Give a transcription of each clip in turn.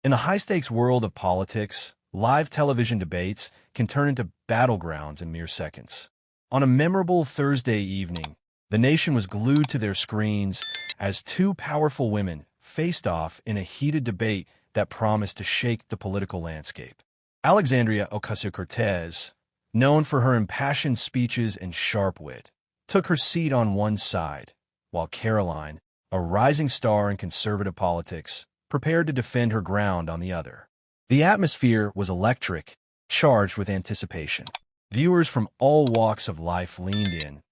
In the high-stakes world of politics, live television debates can turn into battlegrounds in mere seconds. On a memorable Thursday evening, the nation was glued to their screens as two powerful women faced off in a heated debate that promised to shake the political landscape. Alexandria Ocasio-Cortez, known for her impassioned speeches and sharp wit, took her seat on one side, while Karoline, a rising star in conservative politics, prepared to defend her ground on the other. The atmosphere was electric, charged with anticipation. Viewers from all walks of life leaned in,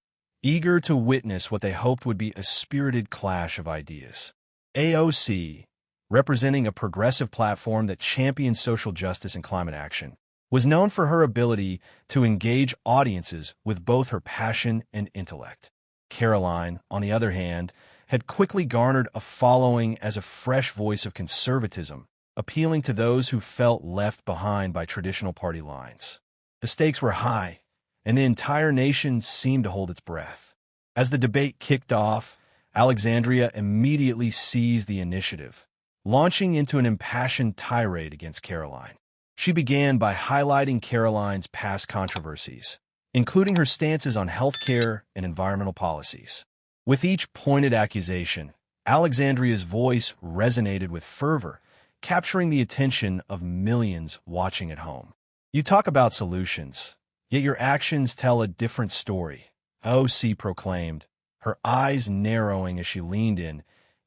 eager to witness what they hoped would be a spirited clash of ideas. AOC, representing a progressive platform that champions social justice and climate action, was known for her ability to engage audiences with both her passion and intellect. Karoline, on the other hand, had quickly garnered a following as a fresh voice of conservatism, appealing to those who felt left behind by traditional party lines. The stakes were high, and the entire nation seemed to hold its breath. As the debate kicked off, Alexandria immediately seized the initiative, launching into an impassioned tirade against Karoline. She began by highlighting Karoline's past controversies, including her stances on healthcare and environmental policies. With each pointed accusation, Alexandria's voice resonated with fervor, capturing the attention of millions watching at home. You talk about solutions, yet your actions tell a different story, AOC proclaimed, her eyes narrowing as she leaned in,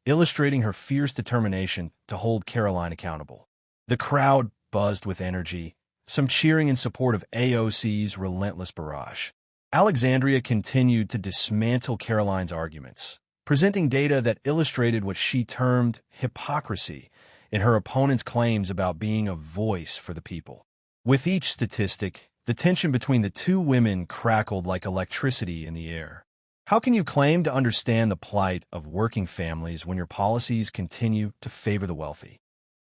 illustrating her fierce determination to hold Karoline accountable. The crowd buzzed with energy, some cheering in support of AOC's relentless barrage. Alexandria continued to dismantle Karoline's arguments, presenting data that illustrated what she termed hypocrisy in her opponent's claims about being a voice for the people. With each statistic, the tension between the two women crackled like electricity in the air. How can you claim to understand the plight of working families when your policies continue to favor the wealthy?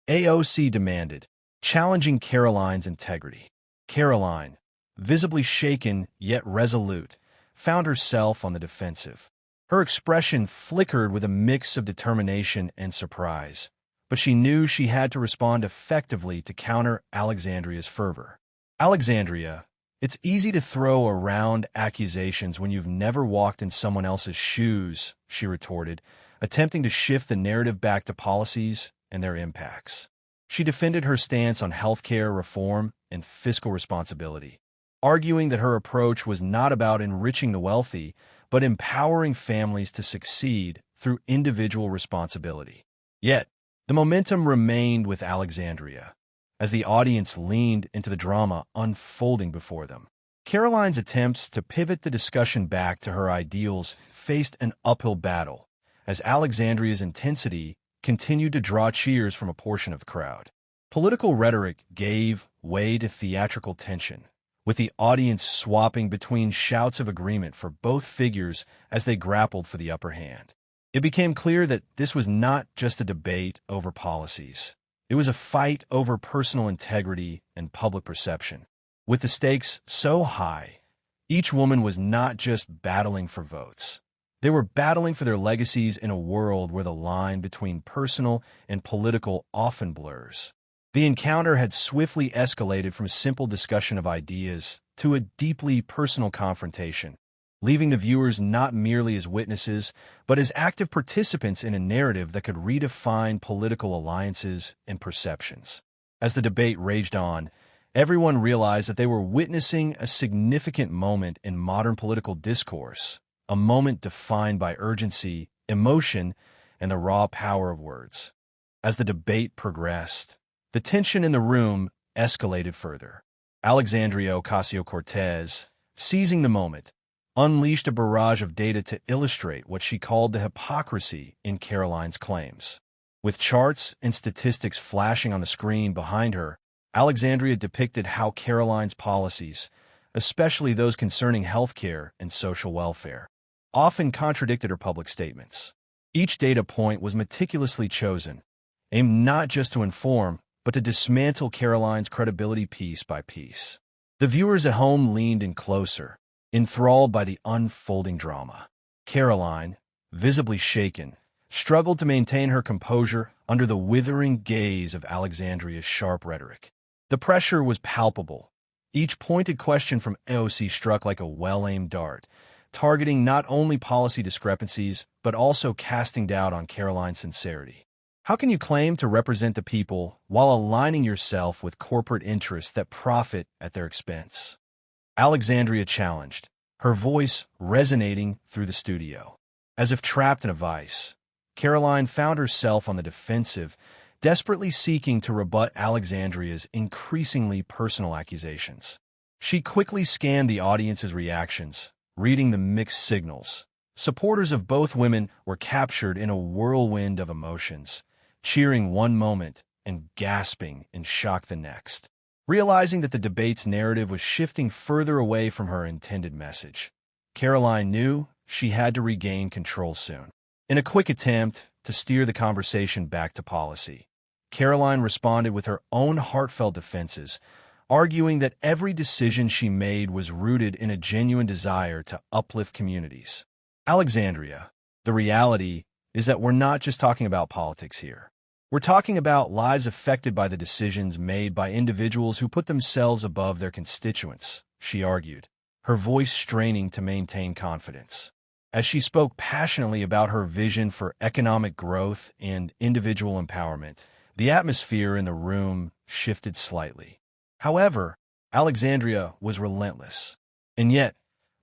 AOC demanded, challenging Karoline's integrity. Karoline, visibly shaken yet resolute, found herself on the defensive. Her expression flickered with a mix of determination and surprise, but she knew she had to respond effectively to counter Alexandria's fervor. Alexandria, it's easy to throw around accusations when you've never walked in someone else's shoes, she retorted, attempting to shift the narrative back to policies and their impacts. She defended her stance on healthcare reform and fiscal responsibility, arguing that her approach was not about enriching the wealthy, but empowering families to succeed through individual responsibility. Yet, the momentum remained with Alexandria, as the audience leaned into the drama unfolding before them. Karoline's attempts to pivot the discussion back to her ideals faced an uphill battle, as Alexandria's intensity continued to draw cheers from a portion of the crowd. Political rhetoric gave way to theatrical tension, with the audience swapping between shouts of agreement for both figures as they grappled for the upper hand. It became clear that this was not just a debate over policies. It was a fight over personal integrity and public perception. With the stakes so high, each woman was not just battling for votes. They were battling for their legacies in a world where the line between personal and political often blurs. The encounter had swiftly escalated from a simple discussion of ideas to a deeply personal confrontation, leaving the viewers not merely as witnesses, but as active participants in a narrative that could redefine political alliances and perceptions. As the debate raged on, everyone realized that they were witnessing a significant moment in modern political discourse, a moment defined by urgency, emotion, and the raw power of words. As the debate progressed, the tension in the room escalated further. Alexandria Ocasio-Cortez, seizing the moment, unleashed a barrage of data to illustrate what she called the hypocrisy in Karoline's claims. With charts and statistics flashing on the screen behind her, Alexandria depicted how Karoline's policies, especially those concerning healthcare and social welfare, often contradicted her public statements. Each data point was meticulously chosen, aimed not just to inform, but to dismantle Karoline's credibility piece by piece. The viewers at home leaned in closer, enthralled by the unfolding drama. Karoline, visibly shaken, struggled to maintain her composure, under the withering gaze of Alexandria's sharp rhetoric. The pressure was palpable. Each pointed question from AOC struck like a well-aimed dart, targeting not only policy discrepancies, but also casting doubt on Karoline's sincerity. How can you claim to represent the people while aligning yourself with corporate interests that profit at their expense? Alexandria challenged, her voice resonating through the studio. As if trapped in a vice, Karoline found herself on the defensive, desperately seeking to rebut Alexandria's increasingly personal accusations. She quickly scanned the audience's reactions, reading the mixed signals. Supporters of both women were captured in a whirlwind of emotions, cheering one moment and gasping in shock the next. Realizing that the debate's narrative was shifting further away from her intended message, Karoline knew she had to regain control soon. In a quick attempt to steer the conversation back to policy, Karoline responded with her own heartfelt defenses, arguing that every decision she made was rooted in a genuine desire to uplift communities. Alexandria, the reality is that we're not just talking about politics here. We're talking about lives affected by the decisions made by individuals who put themselves above their constituents, she argued, her voice straining to maintain confidence. As she spoke passionately about her vision for economic growth and individual empowerment, the atmosphere in the room shifted slightly. However, Alexandria was relentless. And yet,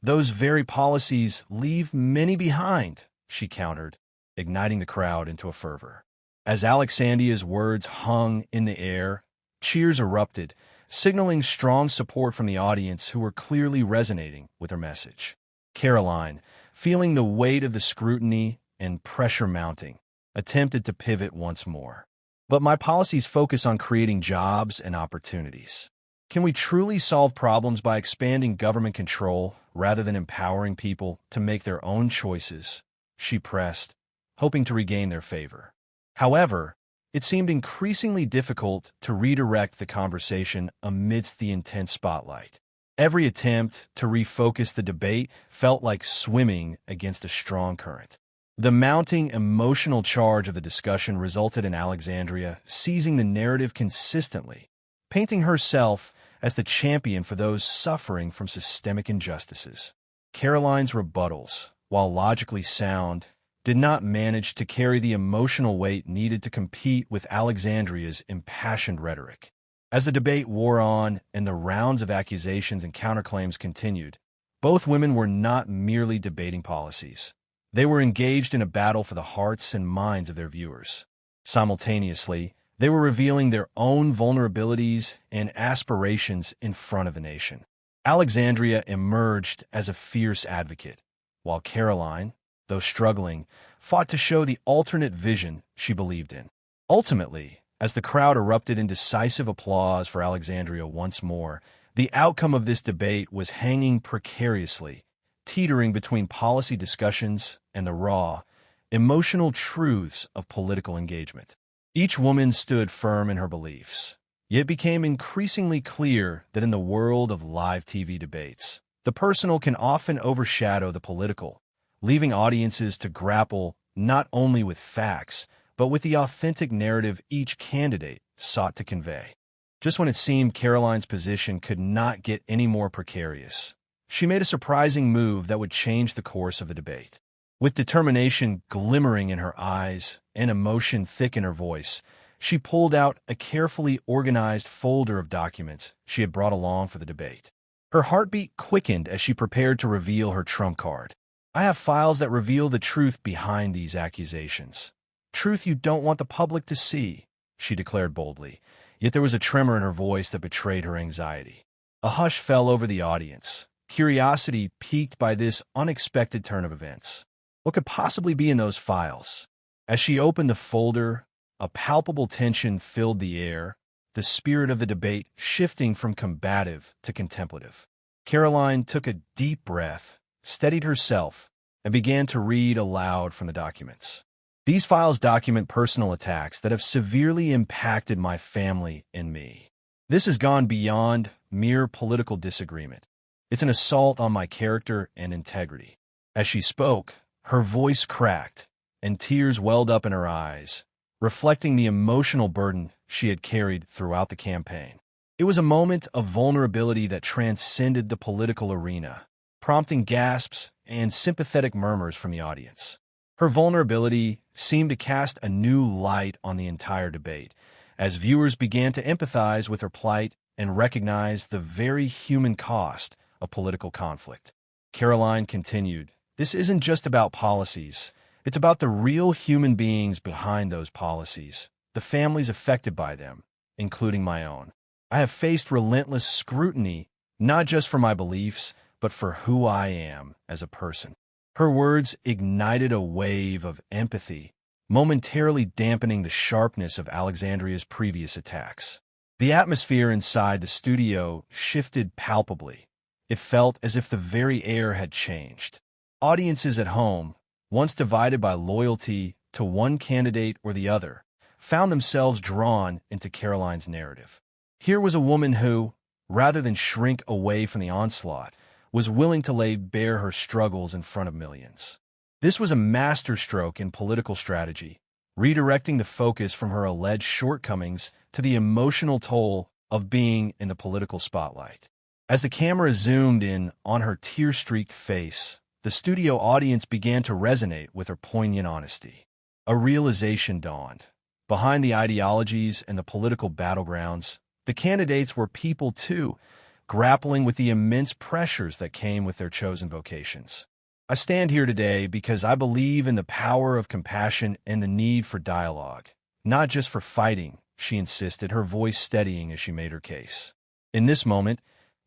those very policies leave many behind, she countered, igniting the crowd into a fervor. As Alexandria's words hung in the air, cheers erupted, signaling strong support from the audience who were clearly resonating with her message. Karoline, feeling the weight of the scrutiny and pressure mounting, attempted to pivot once more. But my policies focus on creating jobs and opportunities. Can we truly solve problems by expanding government control rather than empowering people to make their own choices? She pressed, hoping to regain their favor. However, it seemed increasingly difficult to redirect the conversation amidst the intense spotlight. Every attempt to refocus the debate felt like swimming against a strong current. The mounting emotional charge of the discussion resulted in Alexandria seizing the narrative consistently, painting herself as the champion for those suffering from systemic injustices. Karoline's rebuttals, while logically sound, did not manage to carry the emotional weight needed to compete with Alexandria's impassioned rhetoric. As the debate wore on and the rounds of accusations and counterclaims continued, both women were not merely debating policies. They were engaged in a battle for the hearts and minds of their viewers. Simultaneously, they were revealing their own vulnerabilities and aspirations in front of the nation. Alexandria emerged as a fierce advocate, while Karoline, though struggling, fought to show the alternate vision she believed in. Ultimately, as the crowd erupted in decisive applause for Alexandria once more, the outcome of this debate was hanging precariously, teetering between policy discussions and the raw, emotional truths of political engagement. Each woman stood firm in her beliefs, yet it became increasingly clear that in the world of live TV debates, the personal can often overshadow the political, leaving audiences to grapple not only with facts, but with the authentic narrative each candidate sought to convey. Just when it seemed Karoline's position could not get any more precarious, she made a surprising move that would change the course of the debate. With determination glimmering in her eyes and emotion thick in her voice, she pulled out a carefully organized folder of documents she had brought along for the debate. Her heartbeat quickened as she prepared to reveal her trump card. "I have files that reveal the truth behind these accusations. Truth you don't want the public to see," she declared boldly, yet there was a tremor in her voice that betrayed her anxiety. A hush fell over the audience, curiosity piqued by this unexpected turn of events. What could possibly be in those files? As she opened the folder, a palpable tension filled the air, the spirit of the debate shifting from combative to contemplative. Karoline took a deep breath, steadied herself, and began to read aloud from the documents. "These files document personal attacks that have severely impacted my family and me. This has gone beyond mere political disagreement. It's an assault on my character and integrity." As she spoke, her voice cracked, and tears welled up in her eyes, reflecting the emotional burden she had carried throughout the campaign. It was a moment of vulnerability that transcended the political arena, prompting gasps and sympathetic murmurs from the audience. Her vulnerability seemed to cast a new light on the entire debate, as viewers began to empathize with her plight and recognize the very human cost of political conflict. Karoline continued, "This isn't just about policies. It's about the real human beings behind those policies, the families affected by them, including my own. I have faced relentless scrutiny, not just for my beliefs, but for who I am as a person." Her words ignited a wave of empathy, momentarily dampening the sharpness of Alexandria's previous attacks. The atmosphere inside the studio shifted palpably. It felt as if the very air had changed. Audiences at home, once divided by loyalty to one candidate or the other, found themselves drawn into Karoline's narrative. Here was a woman who, rather than shrink away from the onslaught, was willing to lay bare her struggles in front of millions. This was a masterstroke in political strategy, redirecting the focus from her alleged shortcomings to the emotional toll of being in the political spotlight. As the camera zoomed in on her tear-streaked face, the studio audience began to resonate with her poignant honesty. A realization dawned. Behind the ideologies and the political battlegrounds, the candidates were people too, grappling with the immense pressures that came with their chosen vocations. I stand here today because I believe in the power of compassion and the need for dialogue, not just for fighting, she insisted, her voice steadying as she made her case. In this moment,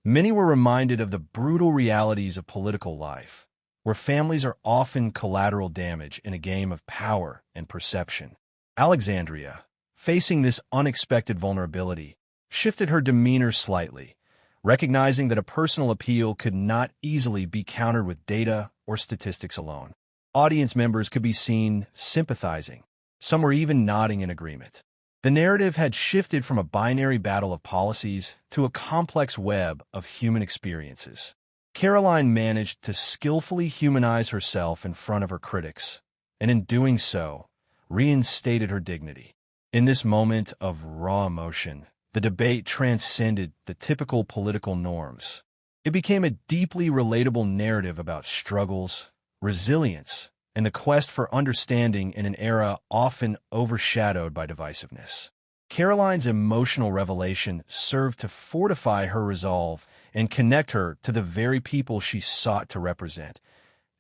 many were reminded of the brutal realities of political life, where families are often collateral damage in a game of power and perception. Alexandria, facing this unexpected vulnerability, shifted her demeanor slightly, recognizing that a personal appeal could not easily be countered with data or statistics alone. Audience members could be seen sympathizing. Some were even nodding in agreement. The narrative had shifted from a binary battle of policies to a complex web of human experiences. Karoline managed to skillfully humanize herself in front of her critics, and in doing so, reinstated her dignity. In this moment of raw emotion, the debate transcended the typical political norms. It became a deeply relatable narrative about struggles, resilience, and the quest for understanding in an era often overshadowed by divisiveness. Karoline's emotional revelation served to fortify her resolve and connect her to the very people she sought to represent,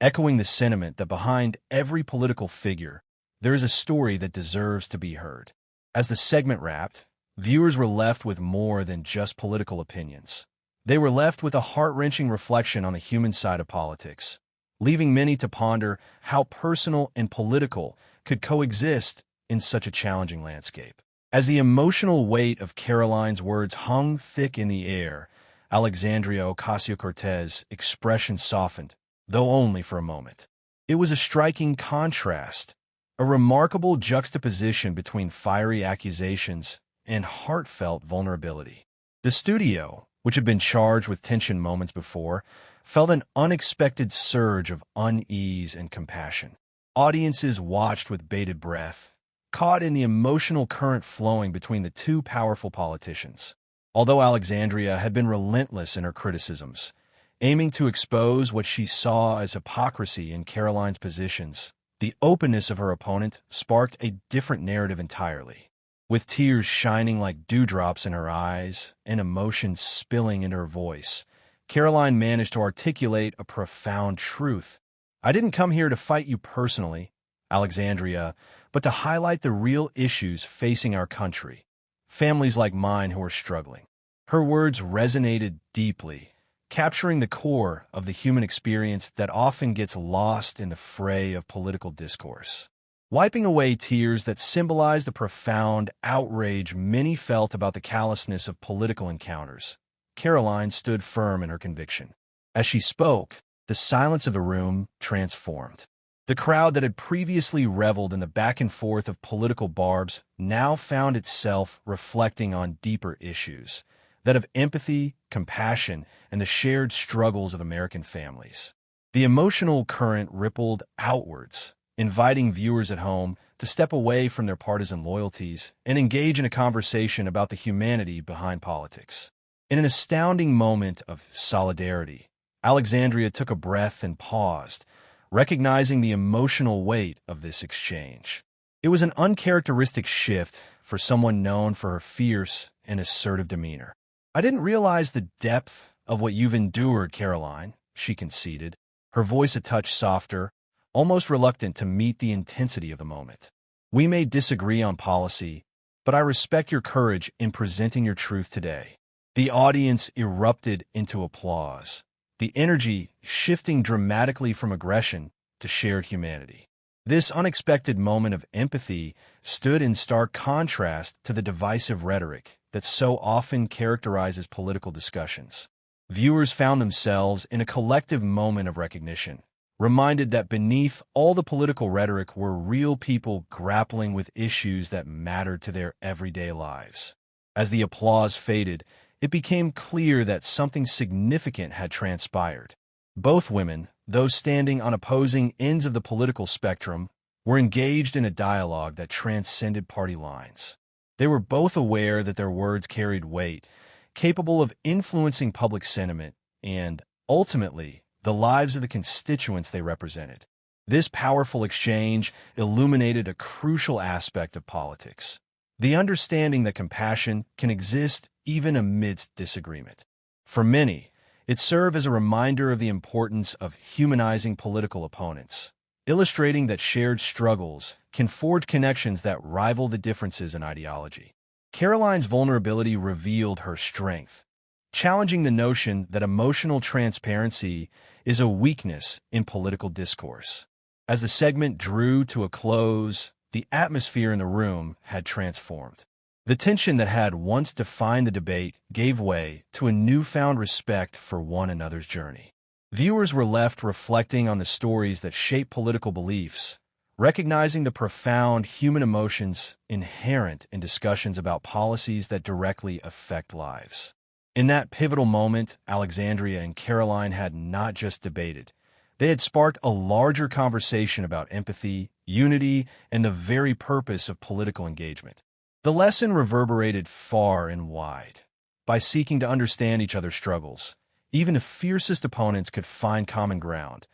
echoing the sentiment that behind every political figure, there is a story that deserves to be heard. As the segment wrapped, viewers were left with more than just political opinions. They were left with a heart-wrenching reflection on the human side of politics, leaving many to ponder how personal and political could coexist in such a challenging landscape. As the emotional weight of Karoline's words hung thick in the air, Alexandria Ocasio-Cortez's expression softened, though only for a moment. It was a striking contrast, a remarkable juxtaposition between fiery accusations and heartfelt vulnerability. The studio, which had been charged with tension moments before, felt an unexpected surge of unease and compassion. Audiences watched with bated breath, caught in the emotional current flowing between the two powerful politicians. Although Alexandria had been relentless in her criticisms, aiming to expose what she saw as hypocrisy in Karoline's positions, the openness of her opponent sparked a different narrative entirely. With tears shining like dewdrops in her eyes and emotions spilling into her voice, Karoline managed to articulate a profound truth. "I didn't come here to fight you personally, Alexandria, but to highlight the real issues facing our country, families like mine who are struggling." Her words resonated deeply, capturing the core of the human experience that often gets lost in the fray of political discourse. Wiping away tears that symbolized the profound outrage many felt about the callousness of political encounters, Karoline stood firm in her conviction. As she spoke, the silence of the room transformed. The crowd that had previously reveled in the back and forth of political barbs now found itself reflecting on deeper issues, that of empathy, compassion, and the shared struggles of American families. The emotional current rippled outwards, inviting viewers at home to step away from their partisan loyalties and engage in a conversation about the humanity behind politics. In an astounding moment of solidarity, Alexandria took a breath and paused, recognizing the emotional weight of this exchange. It was an uncharacteristic shift for someone known for her fierce and assertive demeanor. "I didn't realize the depth of what you've endured, Karoline," she conceded, her voice a touch softer, almost reluctant to meet the intensity of the moment. "We may disagree on policy, but I respect your courage in presenting your truth today." The audience erupted into applause, the energy shifting dramatically from aggression to shared humanity. This unexpected moment of empathy stood in stark contrast to the divisive rhetoric that so often characterizes political discussions. Viewers found themselves in a collective moment of recognition, reminded that beneath all the political rhetoric were real people grappling with issues that mattered to their everyday lives. As the applause faded, it became clear that something significant had transpired. Both women, those standing on opposing ends of the political spectrum, were engaged in a dialogue that transcended party lines. They were both aware that their words carried weight, capable of influencing public sentiment and, ultimately, the lives of the constituents they represented. This powerful exchange illuminated a crucial aspect of politics: the understanding that compassion can exist even amidst disagreement. For many, it served as a reminder of the importance of humanizing political opponents, illustrating that shared struggles can forge connections that rival the differences in ideology. Karoline's vulnerability revealed her strength, challenging the notion that emotional transparency is a weakness in political discourse. As the segment drew to a close, the atmosphere in the room had transformed. The tension that had once defined the debate gave way to a newfound respect for one another's journey. Viewers were left reflecting on the stories that shape political beliefs, recognizing the profound human emotions inherent in discussions about policies that directly affect lives. In that pivotal moment, Alexandria and Karoline had not just debated. They had sparked a larger conversation about empathy, unity, and the very purpose of political engagement. The lesson reverberated far and wide. By seeking to understand each other's struggles, even the fiercest opponents could find common ground,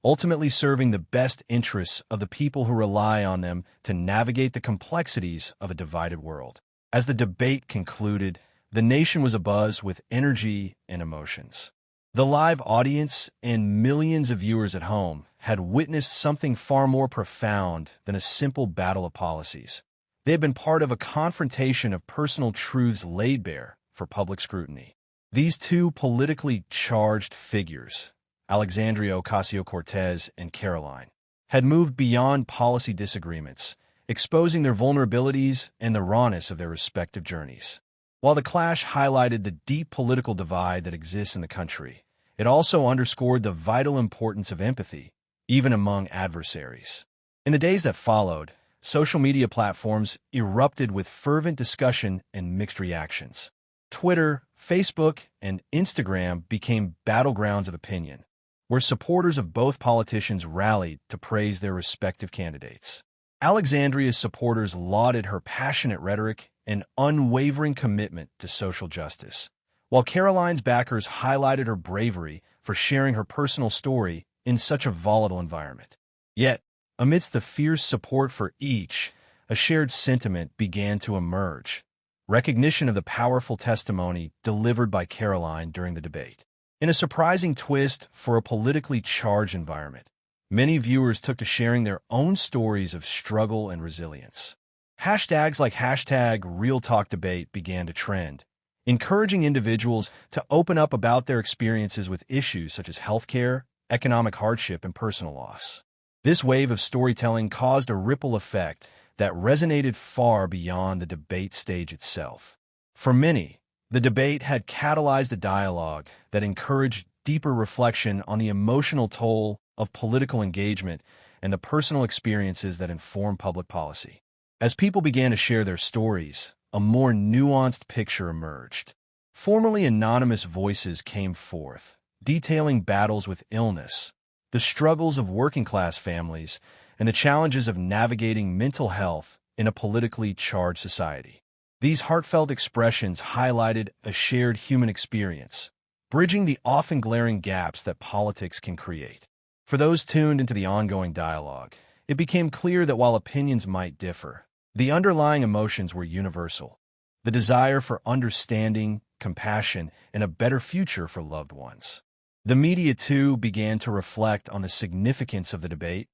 ultimately serving the best interests of the people who rely on them to navigate the complexities of a divided world. As the debate concluded, the nation was abuzz with energy and emotions. The live audience and millions of viewers at home had witnessed something far more profound than a simple battle of policies. They had been part of a confrontation of personal truths laid bare for public scrutiny. These two politically charged figures, Alexandria Ocasio-Cortez and Karoline, had moved beyond policy disagreements, exposing their vulnerabilities and the rawness of their respective journeys. While the clash highlighted the deep political divide that exists in the country, it also underscored the vital importance of empathy, even among adversaries. In the days that followed, social media platforms erupted with fervent discussion and mixed reactions. Twitter, Facebook, and Instagram became battlegrounds of opinion, where supporters of both politicians rallied to praise their respective candidates. Alexandria's supporters lauded her passionate rhetoric and unwavering commitment to social justice, while Karoline's backers highlighted her bravery for sharing her personal story in such a volatile environment. Yet, amidst the fierce support for each, a shared sentiment began to emerge: recognition of the powerful testimony delivered by Karoline during the debate. In a surprising twist for a politically charged environment, many viewers took to sharing their own stories of struggle and resilience. Hashtags like #RealTalkDebate began to trend, encouraging individuals to open up about their experiences with issues such as healthcare, economic hardship, and personal loss. This wave of storytelling caused a ripple effect that resonated far beyond the debate stage itself. For many, the debate had catalyzed a dialogue that encouraged deeper reflection on the emotional toll of political engagement and the personal experiences that inform public policy. As people began to share their stories, a more nuanced picture emerged. Formerly anonymous voices came forth, detailing battles with illness, the struggles of working-class families, and the challenges of navigating mental health in a politically charged society. These heartfelt expressions highlighted a shared human experience, bridging the often glaring gaps that politics can create. For those tuned into the ongoing dialogue, it became clear that while opinions might differ, the underlying emotions were universal. The desire for understanding, compassion, and a better future for loved ones. The media, too, began to reflect on the significance of the debate,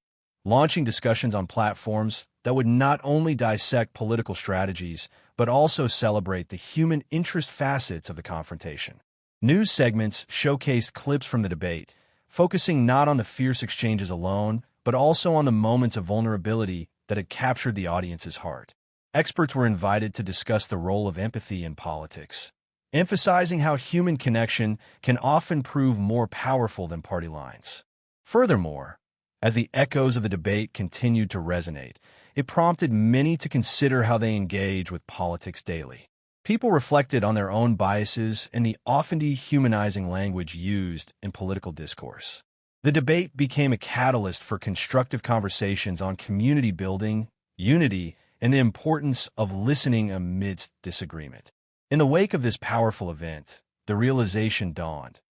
launching discussions on platforms that would not only dissect political strategies, but also celebrate the human interest facets of the confrontation. News segments showcased clips from the debate, focusing not on the fierce exchanges alone, but also on the moments of vulnerability that had captured the audience's heart. Experts were invited to discuss the role of empathy in politics, emphasizing how human connection can often prove more powerful than party lines. Furthermore, as the echoes of the debate continued to resonate, it prompted many to consider how they engage with politics daily. People reflected on their own biases and the often dehumanizing language used in political discourse. The debate became a catalyst for constructive conversations on community building, unity, and the importance of listening amidst disagreement. In the wake of this powerful event, the realization dawned.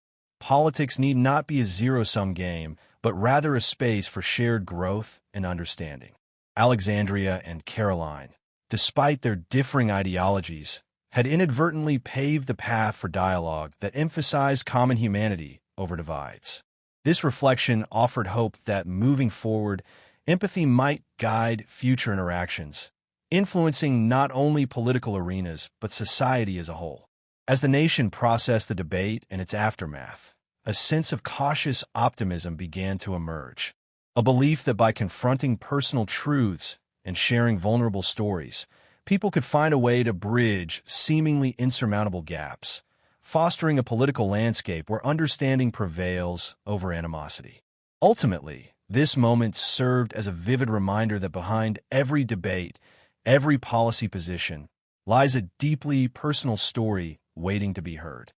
Politics need not be a zero-sum game, but rather a space for shared growth and understanding. Alexandria and Caroline, despite their differing ideologies, had inadvertently paved the path for dialogue that emphasized common humanity over divides. This reflection offered hope that, moving forward, empathy might guide future interactions, influencing not only political arenas but society as a whole. As the nation processed the debate and its aftermath, a sense of cautious optimism began to emerge, a belief that by confronting personal truths and sharing vulnerable stories, people could find a way to bridge seemingly insurmountable gaps, fostering a political landscape where understanding prevails over animosity. Ultimately, this moment served as a vivid reminder that behind every debate, every policy position, lies a deeply personal story waiting to be heard.